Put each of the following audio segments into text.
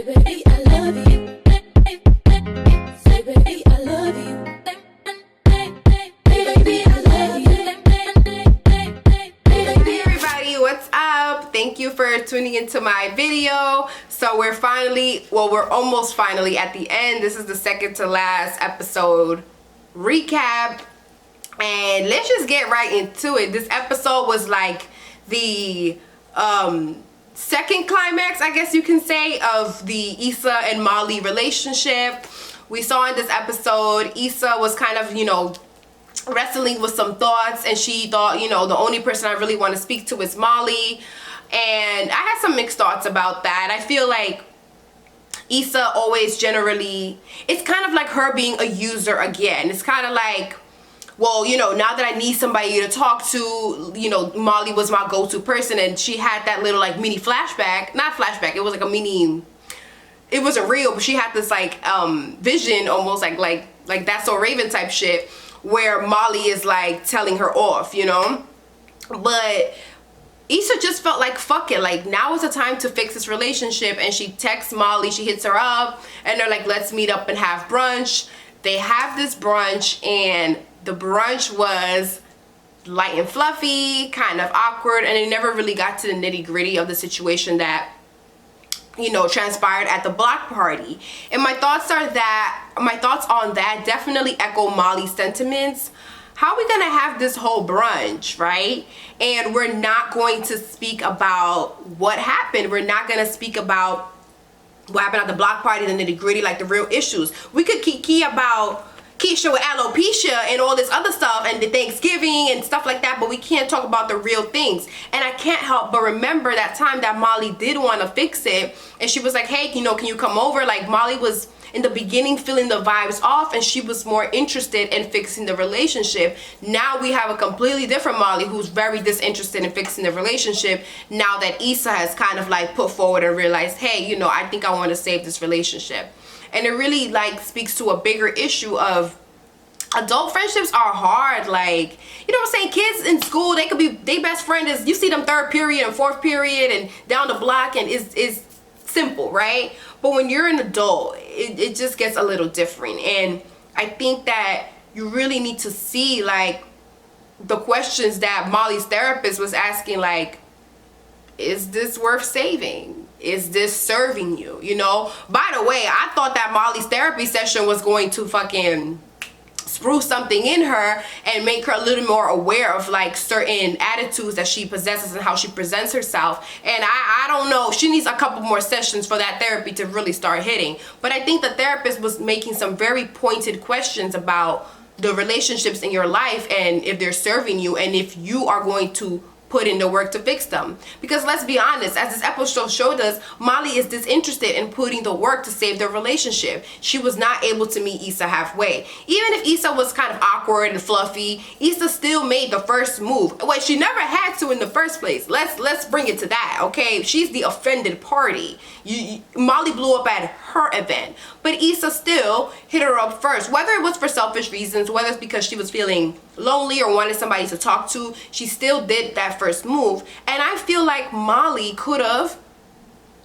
baby, I love you. Say, baby, I love you. Baby, I love you. Hey everybody, what's up? Thank you for tuning into my video. So we're almost finally at the end. This is the second to last episode recap. And let's just get right into it. This episode was like the second climax, I guess you can say, of the Issa and Molly relationship. We saw in this episode, Issa was kind of, wrestling with some thoughts, and she thought, the only person I really want to speak to is Molly. And I had some mixed thoughts about that. I feel like Issa always generally, it's kind of like her being a user again. It's kind of like, well, now that I need somebody to talk to, Molly was my go-to person, and she had that little like mini flashback, not flashback, it was like a mini, it wasn't real, but she had this like vision, almost like That's So Raven type shit, where Molly is like telling her off, but Issa just felt like, fuck it, like now is the time to fix this relationship. And she texts Molly, she hits her up, and they're like, let's meet up and have brunch. They have this brunch, and the brunch was light and fluffy, kind of awkward, and they never really got to the nitty-gritty of the situation that transpired at the block party. And my thoughts on that definitely echo Molly's sentiments. How are we gonna have this whole brunch, right? And we're not going to speak about what happened. We're not gonna speak about what happened at the block party, the nitty-gritty, like the real issues. We could key about Keisha with alopecia and all this other stuff and the Thanksgiving and stuff like that, but we can't talk about the real things. And I can't help but remember that time that Molly did want to fix it, and she was like, hey, can you come over? Like, Molly was in the beginning feeling the vibes off, and she was more interested in fixing the relationship. Now we have a completely different Molly who's very disinterested in fixing the relationship, now that Issa has kind of like put forward and realized, hey, I think I want to save this relationship. And it really like speaks to a bigger issue of adult friendships are hard. Like, what I'm saying? Kids in school, they could be, their best friend is, you see them third period and fourth period and down the block, and is simple, right? But when you're an adult, it just gets a little different. And I think that you really need to see like the questions that Molly's therapist was asking, like, is this worth saving? Is this serving you? By the way, I thought that Molly's therapy session was going to fucking spruce something in her and make her a little more aware of like certain attitudes that she possesses and how she presents herself. And I don't know, she needs a couple more sessions for that therapy to really start hitting. But I think the therapist was making some very pointed questions about the relationships in your life and if they're serving you, and if you are going to put in the work to fix them. Because let's be honest, as this episode showed us, Molly is disinterested in putting the work to save their relationship. She was not able to meet Issa halfway. Even if Issa was kind of awkward and fluffy, Issa still made the first move. Well, she never had to in the first place. Let's bring it to that, okay? She's the offended party. Molly blew up at her event, but Issa still hit her up first. Whether it was for selfish reasons, whether it's because she was feeling lonely or wanted somebody to talk to, she still did that first move. And I feel like Molly could have,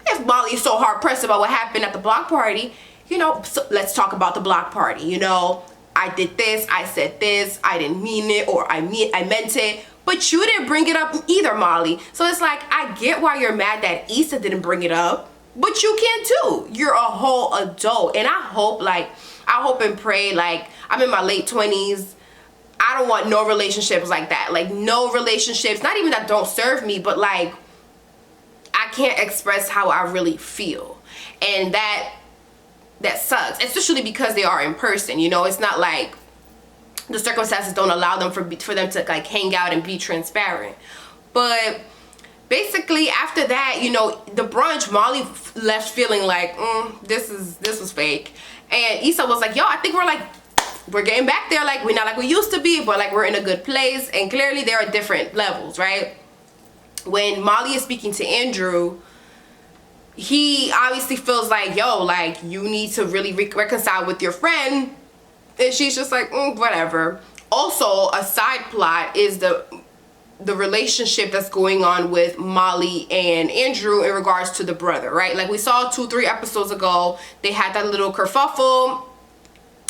if Molly is so hard pressed about what happened at the block party, so let's talk about the block party. I did this, I said this, I didn't mean it, or I meant it, but you didn't bring it up either, Molly. So it's like, I get why you're mad that Issa didn't bring it up, but you can too. You're a whole adult. And I hope and pray, like, I'm in my late 20s. I don't want no relationships like that. Like, no relationships, not even that don't serve me, but like, I can't express how I really feel. And that sucks, especially because they are in person. It's not like the circumstances don't allow them for them to like hang out and be transparent. But basically after that, the brunch, Molly left feeling like, this was fake. And Issa was like, yo, I think we're getting back there. Like, we're not like we used to be, but like we're in a good place. And clearly there are different levels, right? When Molly is speaking to Andrew, he obviously feels like, yo, like, you need to really reconcile with your friend. And she's just like, whatever. Also, a side plot is the relationship that's going on with Molly and Andrew in regards to the brother, right? Like we saw 2-3 episodes ago, they had that little kerfuffle,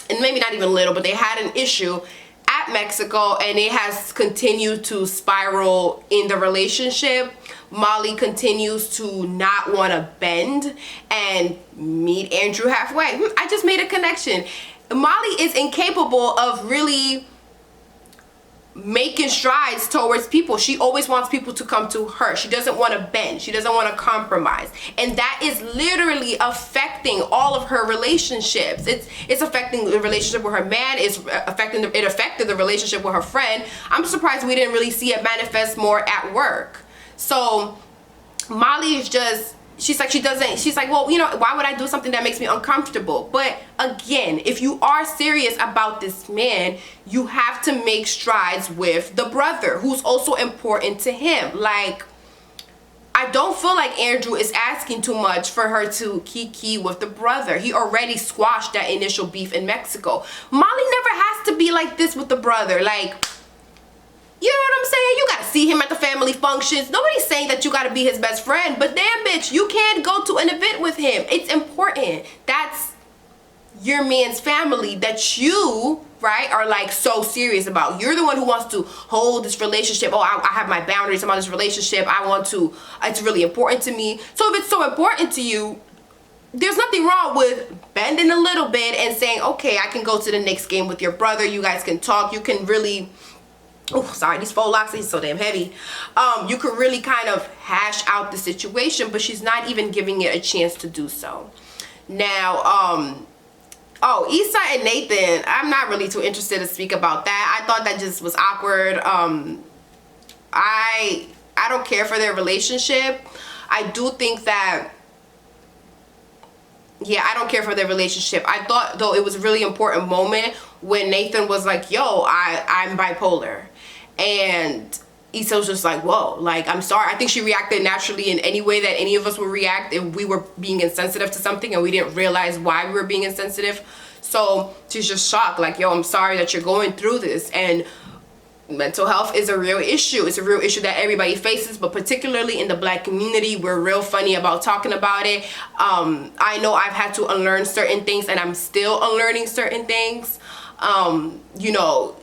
and maybe not even little, but they had an issue at Mexico, and it has continued to spiral in the relationship. Molly continues to not want to bend and meet Andrew halfway. I just made a connection. Molly is incapable of really making strides towards people. She always wants people to come to her. She doesn't want to bend. She doesn't want to compromise. And that is literally affecting all of her relationships. It's affecting the relationship with her man. It affected the relationship with her friend. I'm surprised we didn't really see it manifest more at work. So Molly is just, she's like, well, you know, why would I do something that makes me uncomfortable? But again, if you are serious about this man, you have to make strides with the brother, who's also important to him. Like, I don't feel like Andrew is asking too much for her to kiki with the brother. He already squashed that initial beef in Mexico. Molly never has to be like this with the brother. Like, you know what I'm saying? You gotta see him at the family functions. Nobody's saying that you gotta be his best friend, but damn bitch, you can't go to an event with him. It's important. That's your man's family that you, right, are like so serious about. You're the one who wants to hold this relationship. Oh, I have my boundaries about this relationship. It's really important to me. So if it's so important to you, there's nothing wrong with bending a little bit and saying, okay, I can go to the next game with your brother. You guys can talk. You can really, oh, sorry, these faux locks are so damn heavy. You could really kind of hash out the situation, but she's not even giving it a chance to do so. Now, oh, Issa and Nathan, I'm not really too interested to speak about that. I thought that just was awkward. I don't care for their relationship. I do think that, yeah, I don't care for their relationship. I thought, though, it was a really important moment when Nathan was like, yo, I'm bipolar. And Issa was just like, whoa, like, I'm sorry. I think she reacted naturally in any way that any of us would react if we were being insensitive to something and we didn't realize why we were being insensitive. So she's just shocked, like, yo, I'm sorry that you're going through this. And mental health is a real issue. It's a real issue that everybody faces, but particularly in the Black community, we're real funny about talking about it. I know I've had to unlearn certain things, and I'm still unlearning certain things. You know,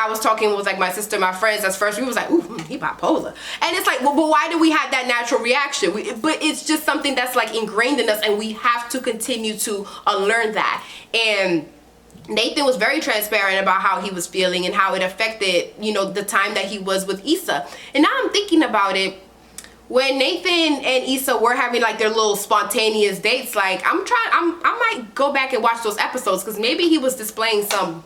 I was talking with like my sister, my friends. At first we was like, ooh, he bipolar. And it's like, well, but why do we have that natural reaction? But it's just something that's like ingrained in us, and we have to continue to unlearn that. And Nathan was very transparent about how he was feeling and how it affected, you know, the time that he was with Issa. And now I'm thinking about it, when Nathan and Issa were having like their little spontaneous dates, like I might go back and watch those episodes, because maybe he was displaying some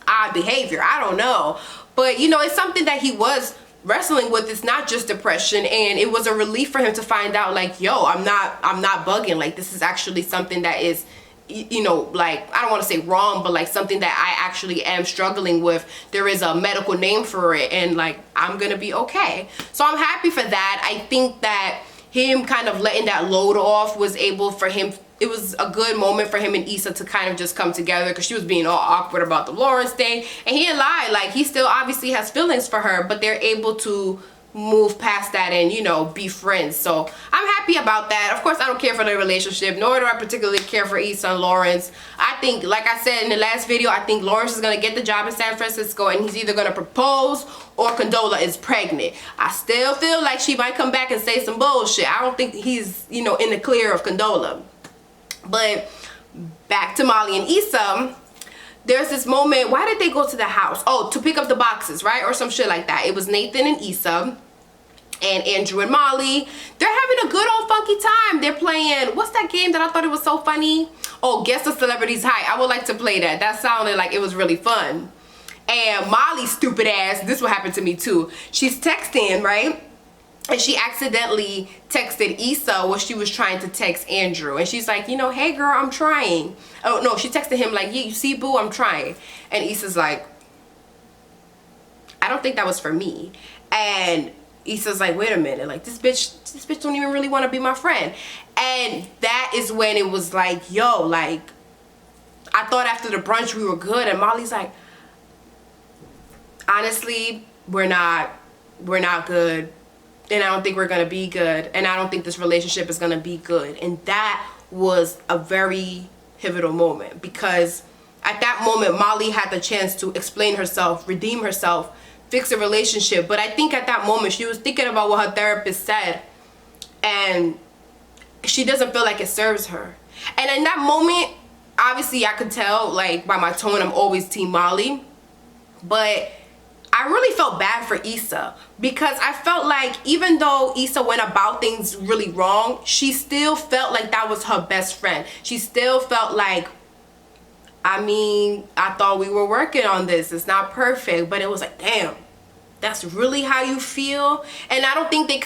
odd behavior. I don't know. But you know, it's something that he was wrestling with. It's not just depression, and it was a relief for him to find out, like, yo, I'm not bugging. Like, this is actually something that is, you know, like, I don't want to say wrong, but like something that I actually am struggling with. There is a medical name for it, and like, I'm gonna be okay. So I'm happy for that. I think that him kind of letting that load off was able for him, it was a good moment for him and Issa to kind of just come together, because she was being all awkward about the Lawrence thing, and he didn't lie. Like, he still obviously has feelings for her, but they're able to move past that and, you know, be friends. So I'm happy about that. Of course, I don't care for their relationship, nor do I particularly care for Issa and Lawrence. I think, like I said in the last video, I think Lawrence is going to get the job in San Francisco, and he's either going to propose or Condola is pregnant. I still feel like she might come back and say some bullshit. I don't think he's, you know, in the clear of Condola. But back to Molly and Issa, there's this moment. Why did they go to the house? Oh, to pick up the boxes, right? Or some shit like that. It was Nathan and Issa and Andrew and Molly. They're having a good old funky time. They're playing, what's that game that I thought it was so funny? Oh, Guess the Celebrity's Height. I would like to play that. That sounded like it was really fun. And Molly's stupid ass, this will happen to me too. She's texting, right? And she accidentally texted Issa what she was trying to text Andrew. And she's like, you know, hey girl, I'm trying. Oh no, she texted him like, yeah, you see boo, I'm trying. And Issa's like, I don't think that was for me. And Issa's like, wait a minute, like this bitch don't even really want to be my friend. And that is when it was like, yo, like, I thought after the brunch we were good. And Molly's like, honestly, we're not we're not good, and I don't think we're gonna be good, and I don't think this relationship is gonna be good. And that was a very pivotal moment, because at that moment Molly had the chance to explain herself, redeem herself, fix a relationship. But I think at that moment she was thinking about what her therapist said, and she doesn't feel like it serves her. And in that moment, obviously I could tell, like, by my tone, I'm always team Molly, but I really felt bad for Issa, because I felt like even though Issa went about things really wrong, she still felt like that was her best friend. She still felt like, I mean, I thought we were working on this. It's not perfect, but it was like, damn, that's really how you feel? And I don't think they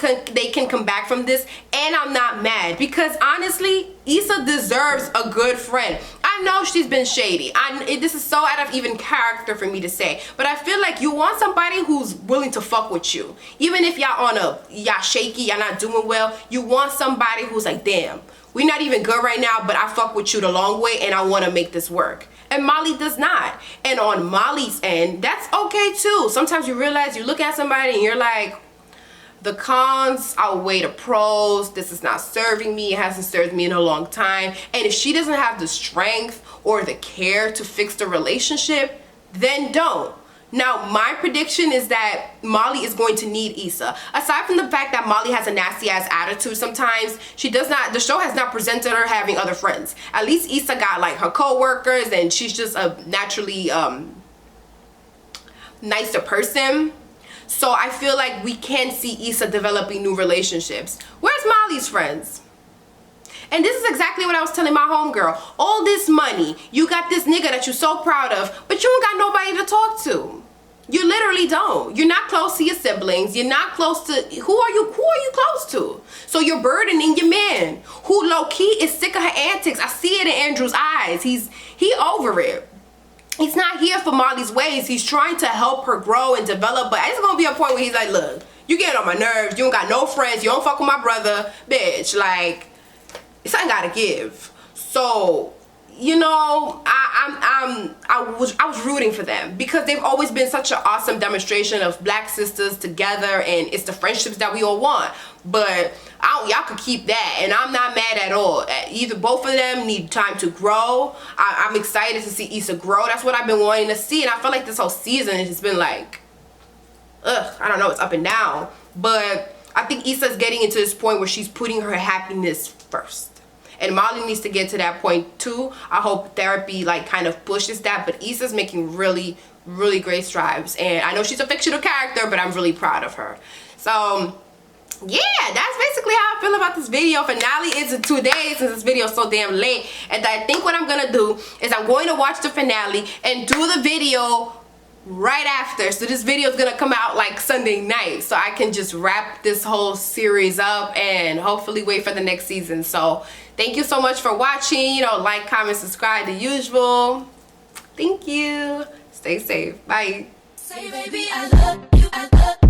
can come back from this. And I'm not mad, because honestly, Issa deserves a good friend. I know she's been shady. This is so out of even character for me to say, but I feel like you want somebody who's willing to fuck with you. Even if y'all shaky, y'all not doing well, you want somebody who's like, damn, we're not even good right now, but I fuck with you the long way and I want to make this work. And Molly does not. And on Molly's end, that's okay too. Sometimes you realize, you look at somebody and you're like, the cons outweigh the pros. This is not serving me. It hasn't served me in a long time. And if she doesn't have the strength or the care to fix the relationship, then don't. Now, my prediction is that Molly is going to need Issa. Aside from the fact that Molly has a nasty ass attitude sometimes, the show has not presented her having other friends. At least Issa got like her co-workers, and she's just a naturally nicer person. So I feel like we can see Issa developing new relationships. Where's Molly's friends? And this is exactly what I was telling my homegirl. All this money, you got this nigga that you're so proud of, but you don't got nobody to talk to. You literally don't. You're not close to your siblings. You're not close to, who are you close to? So you're burdening your man, who low-key is sick of her antics. I see it in Andrew's eyes. He over it. He's not here for Molly's ways. He's trying to help her grow and develop, but it's gonna be a point where he's like, look, you getting on my nerves. You don't got no friends. You don't fuck with my brother. Bitch, like, something gotta give. So, you know, I was rooting for them, because they've always been such an awesome demonstration of black sisters together, and it's the friendships that we all want. But y'all could keep that, and I'm not mad at all. Either both of them need time to grow. I'm excited to see Issa grow. That's what I've been wanting to see, and I feel like this whole season has been like, I don't know, it's up and down. But I think Issa's getting into this point where she's putting her happiness first. And Molly needs to get to that point too. I hope therapy like kind of pushes that, but Issa's making really, really great strides. And I know she's a fictional character, but I'm really proud of her. So yeah, that's basically how I feel about this video. Finale is in 2 days, since this video is so damn late. And I think what I'm gonna do is I'm going to watch the finale and do the video right after. So this video is gonna come out like Sunday night, so I can just wrap this whole series up and hopefully wait for the next season. So thank you so much for watching. You know, like, comment, subscribe, the usual. Thank you. Stay safe. Bye. Say, baby, I love you.